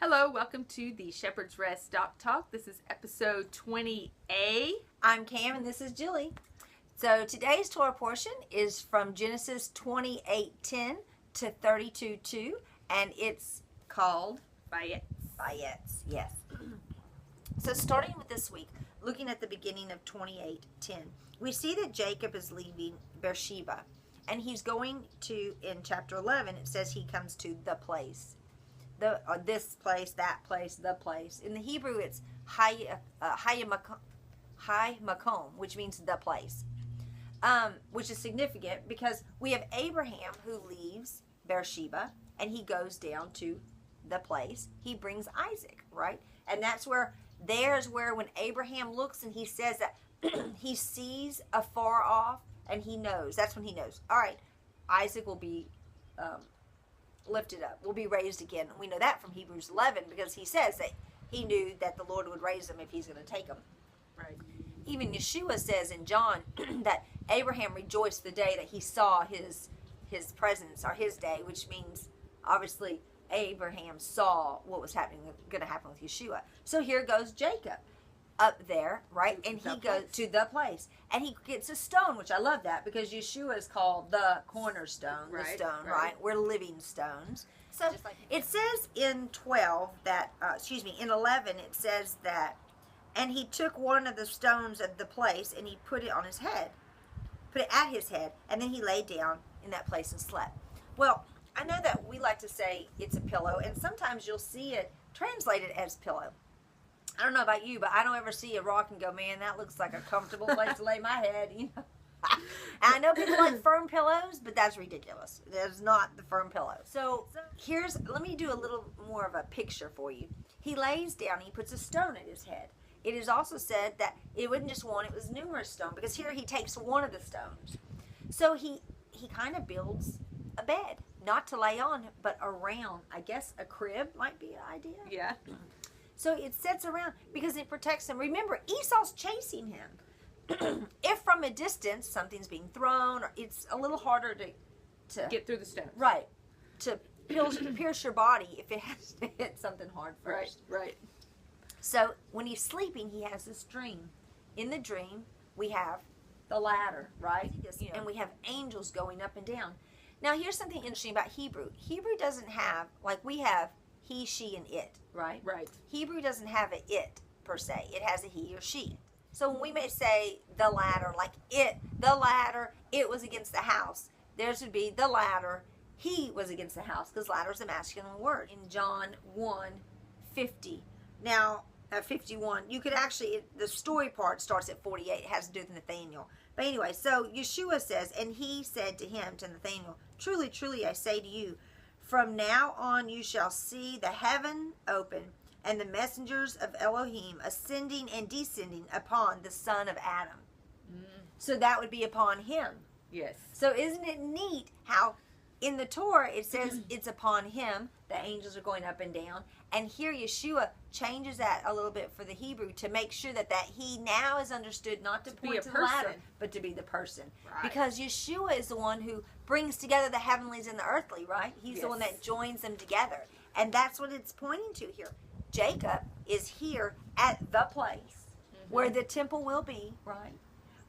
Hello, welcome to the Shepherd's Rest Doc Talk. This is episode 20A. I'm Cam and this is Julie. So today's Torah portion is from Genesis 28:10 to 32:2, and it's called Vayetze. Vayetze. Yes. So starting with this week, looking at the beginning of 28:10, we see that Jacob is leaving Beersheba, and he's going to, in chapter 11, it says he comes to the place. This place, that place, the place. In the Hebrew, it's Hay Makom, which means the place, which is significant because we have Abraham who leaves Beersheba and he goes down to the place. He brings Isaac, right? And there's where when Abraham looks and he says that he sees afar off and he knows. That's when he knows. All right, Isaac will be lifted up, will be raised again. We know that from Hebrews 11 because he says that he knew that the Lord would raise him if he's going to take him. Right. Even Yeshua says in John that Abraham rejoiced the day that he saw his presence, or his day, which means obviously Abraham saw what was going to happen with Yeshua. So here goes Jacob up there, right? And he goes to the place. And he gets a stone, which I love that because Yeshua is called the cornerstone, the stone, right? We're living stones. So it says in 12 that, in 11 it says that, and he took one of the stones of the place and he put it on his head, put it at his head, and then he lay down in that place and slept. Well, I know that we like to say it's a pillow, and sometimes you'll see it translated as pillow. I don't know about you, but I don't ever see a rock and go, man, that looks like a comfortable place to lay my head, you know. And I know people like firm pillows, but that's ridiculous. That's not the firm pillow. So let me do a little more of a picture for you. He lays down, he puts a stone at his head. It is also said that it wasn't just one, it was numerous stones, because here he takes one of the stones. So he kind of builds a bed, not to lay on, but around. I guess a crib might be an idea. Yeah. So it sits around because it protects him. Remember, Esau's chasing him. If from a distance something's being thrown, or it's a little harder to get through the stones. Right. To pierce your body if it has to hit something hard first. Right. So when he's sleeping, he has this dream. In the dream, we have the ladder, right? Yeah. And we have angels going up and down. Now, here's something interesting about Hebrew. Hebrew doesn't have, like we have he, she, and it, right? Right. Hebrew doesn't have a it, per se. It has a he or she. So when we may say the ladder, like the ladder, it was against the house. Theirs would be the ladder, he was against the house, because ladder is a masculine word. In John 1:50. Now, 51, you could actually, the story part starts at 48. It has to do with Nathaniel. But anyway, so Yeshua says, and he said to him, to Nathaniel, truly, truly, I say to you, from now on you shall see the heaven open and the messengers of Elohim ascending and descending upon the son of Adam. So that would be upon him. Yes. So isn't it neat how in the Torah it says it's upon him, the angels are going up and down, and here Yeshua changes that a little bit for the Hebrew to make sure that he now is understood not to point to the ladder, but to be the person. Right. Because Yeshua is the one who brings together the heavenlies and the earthly, right? He's the one that joins them together. And that's what it's pointing to here. Jacob is here at the place where the temple will be, right?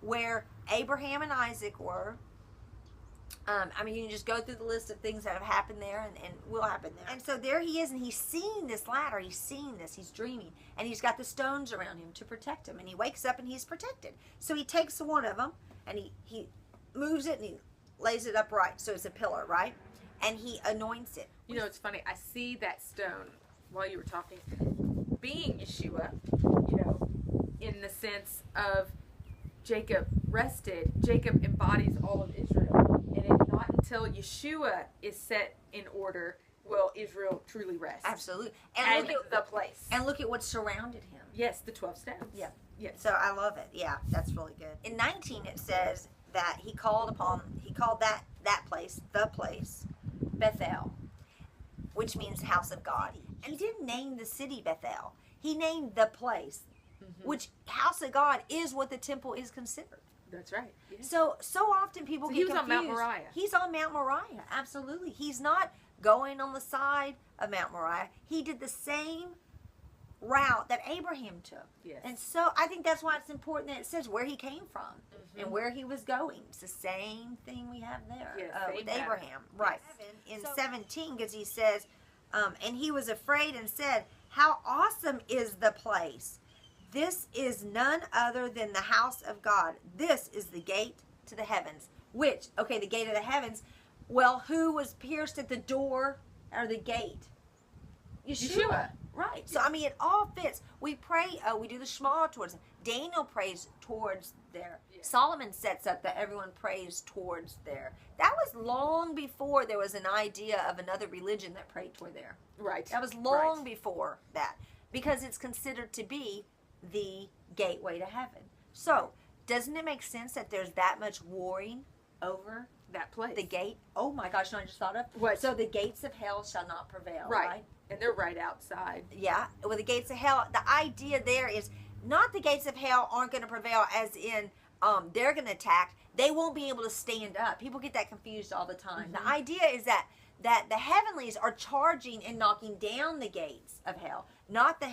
Where Abraham and Isaac were. You can just go through the list of things that have happened there and will happen there. And so there he is, and he's seeing this ladder. He's seeing this. He's dreaming. And he's got the stones around him to protect him. And he wakes up and he's protected. So he takes one of them, and he moves it, and he lays it upright. So it's a pillar, right? And he anoints it. You know, it's funny. I see that stone while you were talking being Yeshua, in the sense of Jacob rested. Jacob embodies all of Israel. And it's not until Yeshua is set in order will Israel truly rest. Absolutely. And look at the place. And look at what surrounded him. Yes, the 12 stones. Yeah. Yes. So I love it. Yeah, that's really good. In 19 it says that he called that place, the place, Bethel, which means house of God. And he didn't name the city Bethel. He named the place, which house of God is what the temple is considered. That's right. Yes. So often people So get he was confused. on Mount Moriah. He's on Mount Moriah, absolutely. He's not going on the side of Mount Moriah. He did the same route that Abraham took. Yes. And so I think that's why it's important that it says where he came from and where he was going. It's the same thing we have there with Abraham. Right. Yes. In 17, because he says, and he was afraid and said, how awesome is the place. This is none other than the house of God. This is the gate to the heavens. Which, okay, the gate of the heavens. Well, who was pierced at the door or the gate? Yeshua. Right. So, I mean, it all fits. We pray, we do the Shema towards them. Daniel prays towards there. Yeah. Solomon sets up that everyone prays towards there. That was long before there was an idea of another religion that prayed toward there. Right. That was long before that. Because it's considered to be the gateway to heaven. So, doesn't it make sense that there's that much warring over that place? The gate? Oh my gosh, no, I just thought of. What? So the gates of hell shall not prevail, right? And they're right outside. Yeah, with the gates of hell, the idea there is not the gates of hell aren't going to prevail as in they're going to attack. They won't be able to stand up. People get that confused all the time. The idea is that the heavenlies are charging and knocking down the gates of hell, not the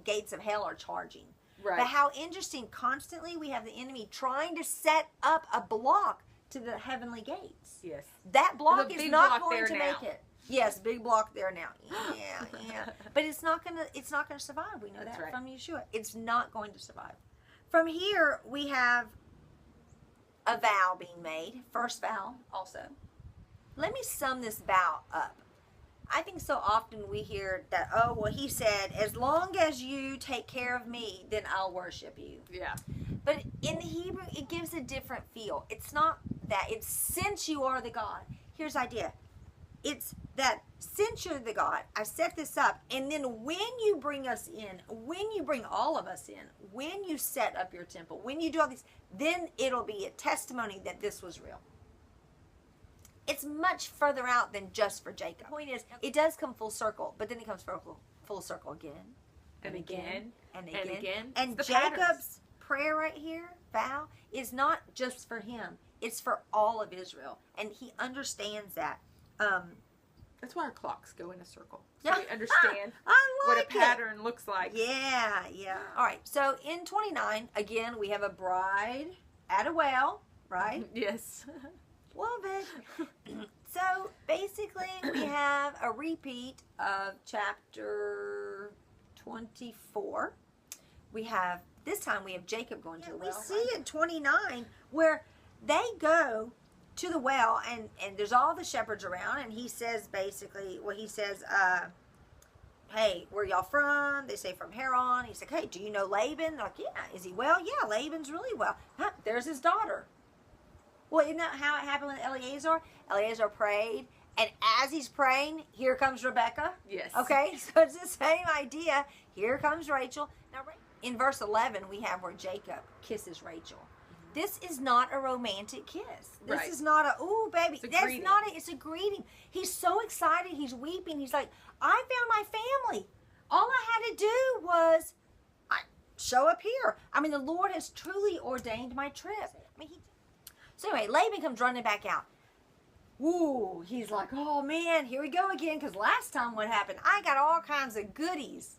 gates of hell are charging. Right. But how interesting, constantly we have the enemy trying to set up a block to the heavenly gates. Yes. That block is not going to now. make it. Yes, big block there now. Yeah. But it's not gonna survive. We know That's that right. from Yeshua. It's not going to survive. From here we have a vow being made. First vow also. Let me sum this vow up. I think so often we hear that, oh, well, he said, as long as you take care of me, then I'll worship you. Yeah. But in the Hebrew, it gives a different feel. It's not that. It's since you are the God. Here's the idea. It's that since you're the God, I set this up, and then when you bring us in, when you bring all of us in, when you set up your temple, when you do all these, then it'll be a testimony that this was real. It's much further out than just for Jacob. The point is, it does come full circle, but then it comes full circle again. And again. And And again. again. And It's the Jacob's patterns. prayer right here, vow, is not just for him. It's for all of Israel. And he understands that. That's why our clocks go in a circle. So we understand I what a like it. pattern looks like. Yeah. All right. So in 29, again, we have a bride at a well, right? Yes. Love it. So basically, we have a repeat of chapter 24. This time we have Jacob going to the well. We see in 29 where they go to the well, and there's all the shepherds around, and he says basically, hey, where y'all from? They say from Haran. He's like, hey, do you know Laban? They're like, yeah. Is he well? Yeah, Laban's really well. Huh, there's his daughter. Well, isn't that how it happened with Eleazar? Eleazar prayed, and as he's praying, here comes Rebecca. Yes. Okay, so it's the same idea. Here comes Rachel. Now, in verse 11, we have where Jacob kisses Rachel. This is not a romantic kiss. This is not a, ooh, baby. It's a greeting. He's so excited. He's weeping. He's like, I found my family. All I had to do was show up here. I mean, the Lord has truly ordained my trip. So anyway, Laban comes running back out. Ooh, he's like, oh man, here we go again. Because last time what happened? I got all kinds of goodies.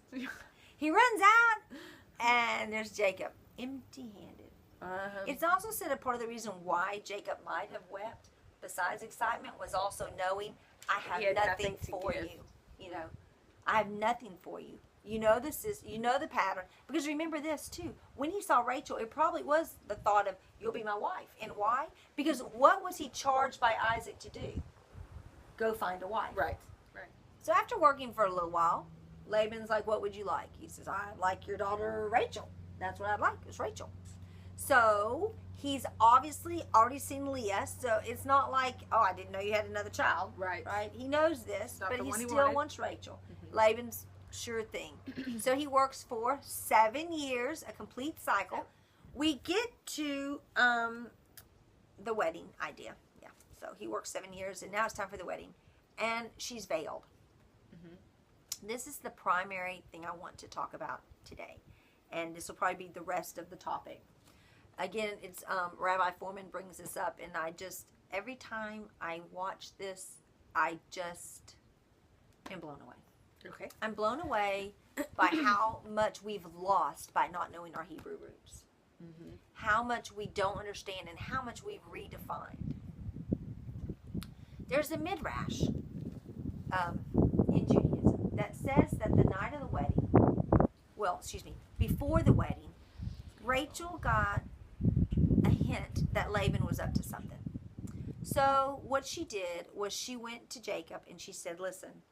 He runs out, and there's Jacob, empty-handed. It's also said a part of the reason why Jacob might have wept, besides excitement, was also knowing I have nothing for you. You know, I have nothing for you. You know the pattern. Because remember this too. When he saw Rachel, it probably was the thought of, you'll be my wife. And why? Because what was he charged by Isaac to do? Go find a wife. Right. So after working for a little while, Laban's like, what would you like? He says, I'd like your daughter Rachel. That's what I'd like, is Rachel. So he's obviously already seen Leah. So it's not like, oh, I didn't know you had another child. Right. He knows this, but he still wants Rachel. Laban's sure thing. So he works for 7 years, a complete cycle. We get to the wedding idea. Yeah. So he works 7 years, and now it's time for the wedding. And she's veiled. This is the primary thing I want to talk about today. And this will probably be the rest of the topic. again, it's Rabbi Foreman brings this up, and I just, every time I watch this, I just am blown away. Okay. I'm blown away by how much we've lost by not knowing our Hebrew roots. Mm-hmm. How much we don't understand and how much we've redefined. There's a midrash in Judaism that says that the night of the wedding, before the wedding, Rachel got a hint that Laban was up to something. So what she did was she went to Jacob and she said, listen,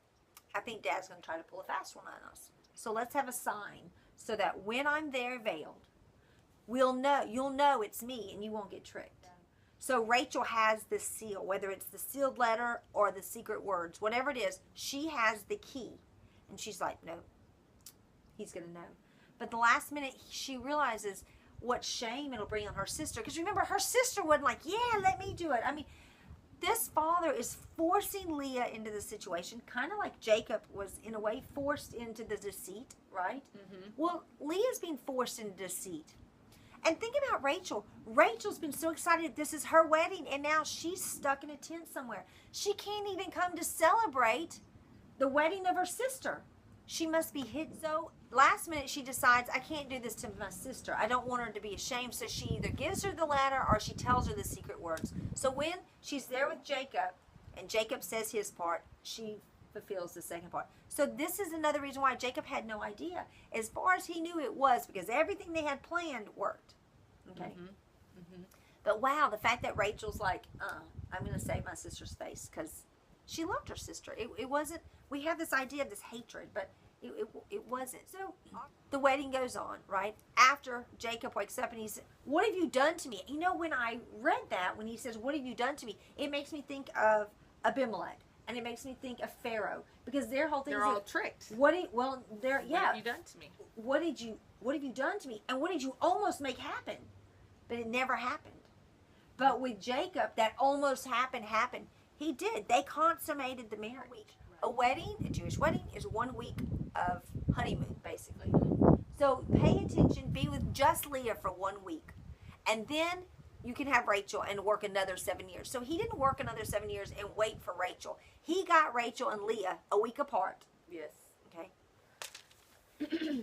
I think Dad's going to try to pull a fast one on us. So let's have a sign so that when I'm there veiled, you'll know it's me and you won't get tricked. So Rachel has this seal, whether it's the sealed letter or the secret words, whatever it is, she has the key. And she's like, no, he's going to know. But the last minute, she realizes what shame it'll bring on her sister. Because remember, her sister wasn't like, yeah, let me do it. I mean, this father is forcing Leah into the situation, kind of like Jacob was, in a way, forced into the deceit, right? Mm-hmm. Well, Leah's being forced into deceit. And think about Rachel. Rachel's been so excited this is her wedding, and now she's stuck in a tent somewhere. She can't even come to celebrate the wedding of her sister. She must be hidden. So last minute she decides, I can't do this to my sister. I don't want her to be ashamed. So she either gives her the letter or she tells her the secret words. So when she's there with Jacob and Jacob says his part, she fulfills the second part. So this is another reason why Jacob had no idea. As far as he knew, it was because everything they had planned worked. Okay. Mm-hmm. Mm-hmm. But wow, the fact that Rachel's like, I'm going to save my sister's face because she loved her sister. It wasn't, we have this idea of this hatred, but it wasn't. So the wedding goes on, right? After Jacob wakes up and he says, what have you done to me? You know, when I read that, when he says, what have you done to me? It makes me think of Abimelech. And it makes me think of Pharaoh. Because their whole thing they're all tricked. What have you done to me? What have you done to me? And what did you almost make happen? But it never happened. But with Jacob, that almost happened. He did. They consummated the marriage. A wedding, a Jewish wedding, is 1 week of honeymoon, basically. So pay attention. Be with just Leah for 1 week. And then you can have Rachel and work another 7 years. So he didn't work another 7 years and wait for Rachel. He got Rachel and Leah a week apart. Yes. Okay.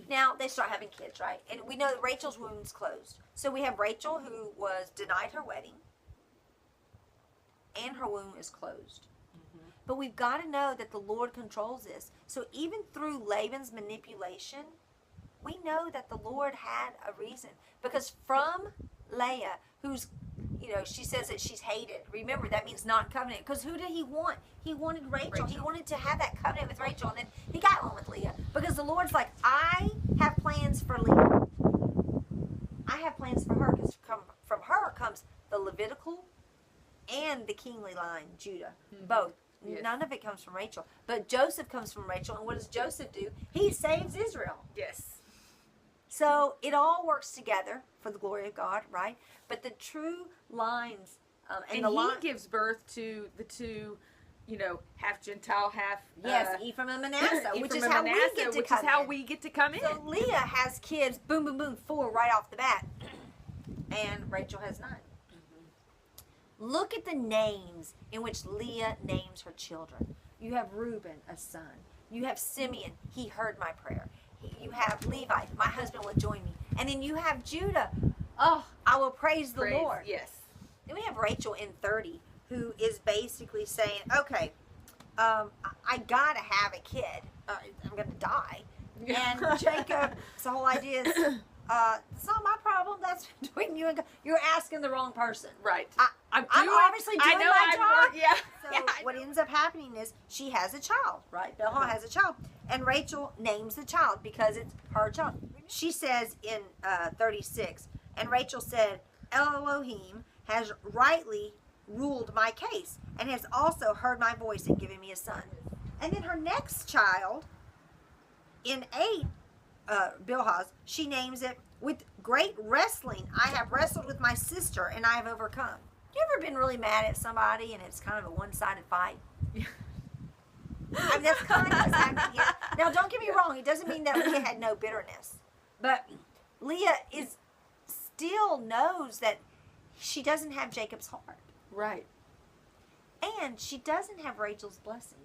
Now they start having kids, right? And we know that Rachel's womb's closed. So we have Rachel who was denied her wedding. And her womb is closed. Mm-hmm. But we've got to know that the Lord controls this. So even through Laban's manipulation, we know that the Lord had a reason. Because from Leah, who's, she says that she's hated. Remember, that means not covenant. Because who did he want? He wanted Rachel. He wanted to have that covenant with Rachel. And then he got one with Leah. Because the Lord's like, I have plans for Leah. I have plans for her. Because from her comes the Levitical and the kingly line, Judah. Mm-hmm. Both. Yes. None of it comes from Rachel. But Joseph comes from Rachel. And what does Joseph do? He saves Israel. Yes. So it all works together for the glory of God, right? But the true lines, and he gives birth to the two, half Gentile, half Ephraim and Manasseh, which is how we get to come in. So Leah has kids, boom, boom, boom, 4 right off the bat, and Rachel has 9. Mm-hmm. Look at the names in which Leah names her children. You have Reuben, a son. You have Simeon. He heard my prayer. You have Levi, my husband will join me. And then you have Judah. Oh, I will praise the Lord. Yes. Then we have Rachel in 30, who is basically saying, okay, I got to have a kid. I'm going to die. And Jacob, the whole idea is, it's not my problem. That's between you and God. You're asking the wrong person. Right. I'm obviously doing my job. Yeah. So what ends up happening is she has a child, right? Bilhah has a child. And Rachel names the child because it's her child. She says in 36, and Rachel said, Elohim has rightly ruled my case and has also heard my voice and given me a son. And then her next child, in 8, Bilhah, she names it, with great wrestling, I have wrestled with my sister and I have overcome. You ever been really mad at somebody and it's kind of a one-sided fight? Yeah. I mean, that's kind of what's happening here. Now, don't get me wrong. It doesn't mean that Leah had no bitterness. But Leah is still knows that she doesn't have Jacob's heart. Right. And she doesn't have Rachel's blessing.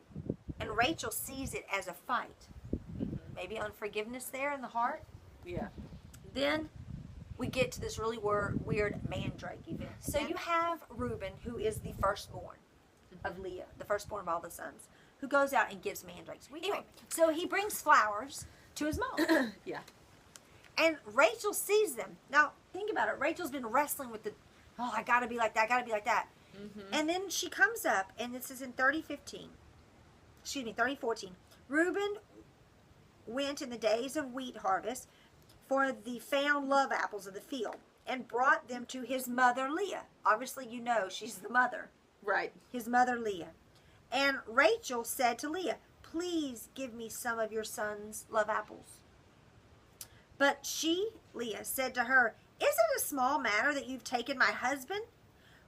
And Rachel sees it as a fight. Maybe unforgiveness there in the heart. Yeah. Then we get to this really weird mandrake event. So you have Reuben, who is the firstborn of Leah, the firstborn of all the sons, who goes out and gives mandrakes. Anyway, so he brings flowers to his mom. Yeah. And Rachel sees them. Now, think about it. Rachel's been wrestling with I got to be like that, I got to be like that. Mm-hmm. And then she comes up, and this is in 3014. 3014. Reuben went in the days of wheat harvest for the found love apples of the field and brought them to his mother Leah. Obviously, you know she's the mother. Right. His mother Leah. And Rachel said to Leah, please give me some of your son's love apples. But she, Leah, said to her, is it a small matter that you've taken my husband?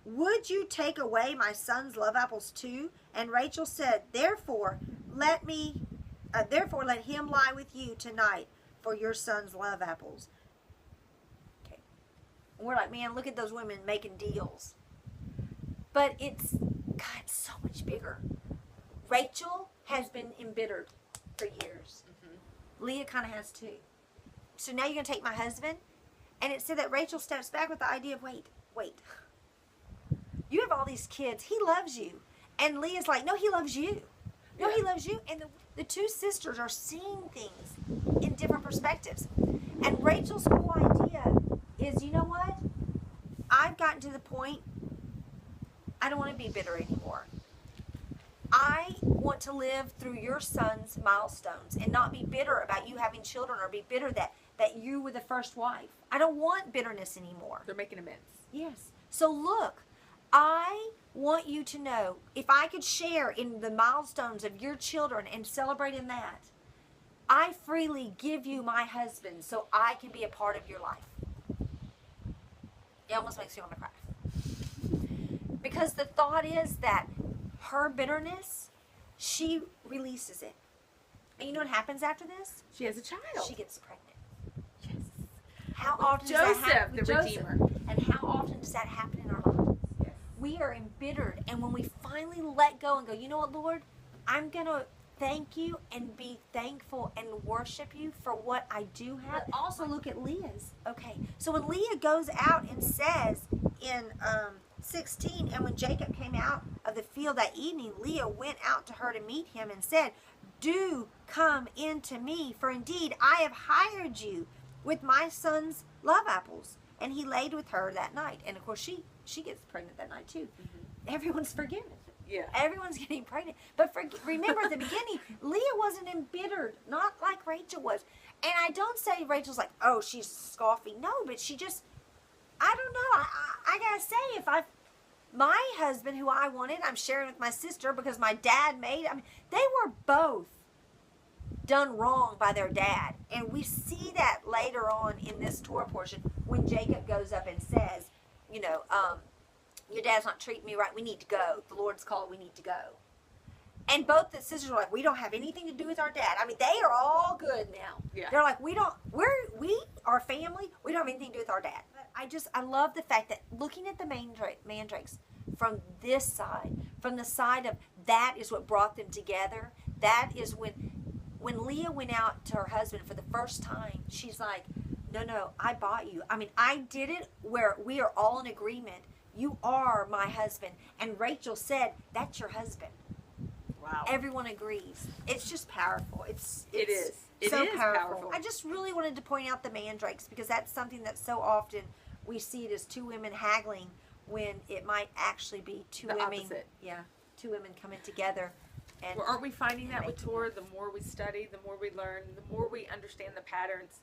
Would you take away my son's love apples too? And Rachel said, therefore let him lie with you tonight for your son's love apples. Okay. And we're like, man, look at those women making deals. But it's so much bigger. Rachel has been embittered for years. Mm-hmm. Leah kind of has too. So now you're going to take my husband? And it said that Rachel steps back with the idea of, wait. You have all these kids. He loves you. And Leah's like, no, he loves you. No, he loves you. And the two sisters are seeing things in different perspectives. And Rachel's whole idea is, you know what? I've gotten to the point, I don't want to be bitter anymore. I want to live through your son's milestones and not be bitter about you having children or be bitter that you were the first wife. I don't want bitterness anymore. They're making amends. Yes. So look, I want you to know, if I could share in the milestones of your children and celebrate in that, I freely give you my husband so I can be a part of your life. It almost makes me want to cry. Because the thought is that her bitterness, she releases it. And you know what happens after this? She has a child. She gets pregnant. Yes. How often Joseph, does that happen? the Redeemer. And how often does that happen in our lives? Yes. We are embittered. And when we finally let go and go, you know what, Lord? I'm going to thank you and be thankful and worship you for what I do have. But also look at Leah's. Okay. So when Leah goes out and says in 16, and when Jacob came out of the field that evening, Leah went out to her to meet him and said, do come in to me, for indeed I have hired you with my son's love apples. And he laid with her that night. And of course she gets pregnant that night too. Mm-hmm. Everyone's forgiven. Yeah. Everyone's getting pregnant. But remember at the beginning, Leah wasn't embittered, not like Rachel was. And I don't say Rachel's like, oh, she's scoffing. No, but she just, I don't know. I gotta say, my husband who I wanted, I'm sharing with my sister because my dad they were both done wrong by their dad. And we see that later on in this Torah portion when Jacob goes up and says, your dad's not treating me right. We need to go. The Lord's called. We need to go. And both the sisters were like, we don't have anything to do with our dad. I mean, they are all good now. Yeah. They're like, we our family, we don't have anything to do with our dad. But I love the fact that looking at the mandrakes from this side, from the side of that is what brought them together. That is when Leah went out to her husband for the first time, she's like, no, I bought you. I mean, I did it where we are all in agreement. You are my husband. And Rachel said, that's your husband. Wow. Everyone agrees. It's just powerful. It is. It so is powerful. I just really wanted to point out the mandrakes because that's something that so often we see it as two women haggling when it might actually be two women. Opposite. Yeah, two women coming together. And well, aren't we finding that with Torah? The more we study, the more we learn, the more we understand the patterns,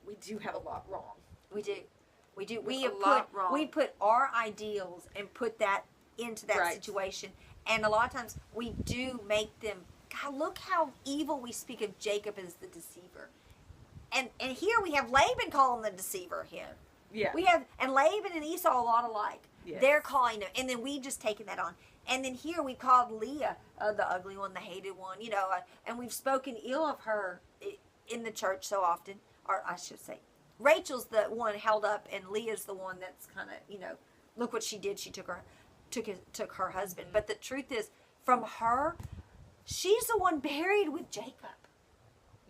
we do have a lot wrong. We do. We put our ideals and put that into that situation. And a lot of times we do make them, God, look how evil we speak of Jacob as the deceiver. And here we have Laban calling the deceiver him. Yeah. And Laban and Esau a lot alike. Yes. They're calling him. And then we just taken that on. And then here we called Leah the ugly one, the hated one, and we've spoken ill of her in the church so often. Or I should say, Rachel's the one held up, and Leah's the one that's kind of, you know, look what she did. She took her husband. But the truth is, from her, she's the one buried with Jacob.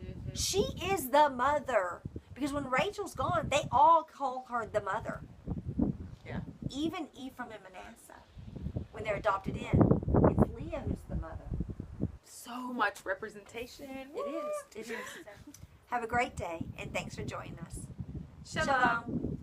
Mm-hmm. She is the mother. Because when Rachel's gone, they all call her the mother. Yeah. Even Ephraim and Manasseh, when they're adopted in, it's Leah who's the mother. So much representation. It is. It is. Have a great day, and thanks for joining us. Shalom.